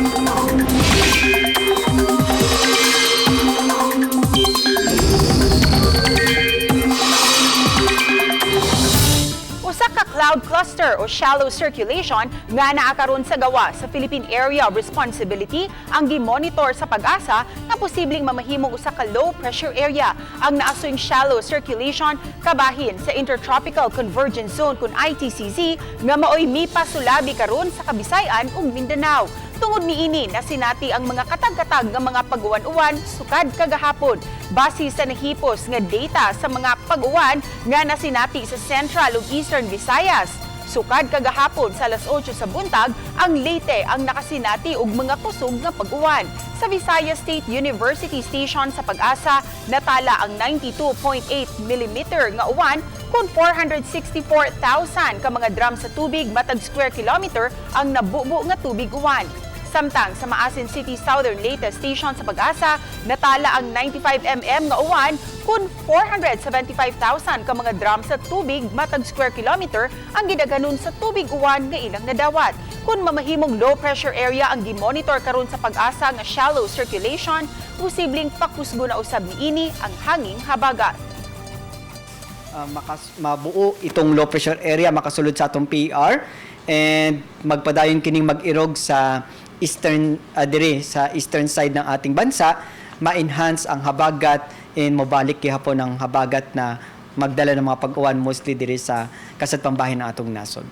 Usa ka cloud cluster o shallow circulation nga naa karon sa gawa sa Philippine Area of Responsibility ang gimonitor sa pag-asa na posibleng mamahimong usa ka low pressure area. Ang naasuyng shallow circulation kabahin sa Intertropical Convergence Zone kun ITCZ nga maoy mipasulabi karon sa Kabisayan ug Mindanao. Tungod niini nasinati ang mga katag-katag nga mga pag-uwan-uwan sukad kagahapon. Base sa nahipos nga data sa mga pag-uwan nga nasinati sa Central ug Eastern Visayas. Sukad kagahapon sa alas 8 sa buntag, ang Leyte ang nakasinati og mga kusog nga pag-uwan. Sa Visayas State University Station sa Pag-asa, natala ang 92.8 mm nga uwan kung 464,000 ka mga drum sa tubig matag square kilometer ang nabubo nga tubig uwan. Samtang sa Maasin City Southern Leyte Station sa Pag-asa, natala ang 95 mm nga uwan kung 475,000 ka mga drum sa tubig matag square kilometer ang gidaganon sa tubig uwan nga ilang nadawat. Kung mamahimong low pressure area ang gimonitor karon sa Pag-asa nga shallow circulation, posibleng pakusgo na usab niini ang hanging habagat. Mabuo itong low pressure area makasulod sa atong PER and magpadayon kining mag-irog sa eastern sa eastern side ng ating bansa, ma-enhance ang habagat and mabalik gihapon ang habagat na magdala ng mga pag-uwan mostly diri sa kasadpang bahin ng atong nasod.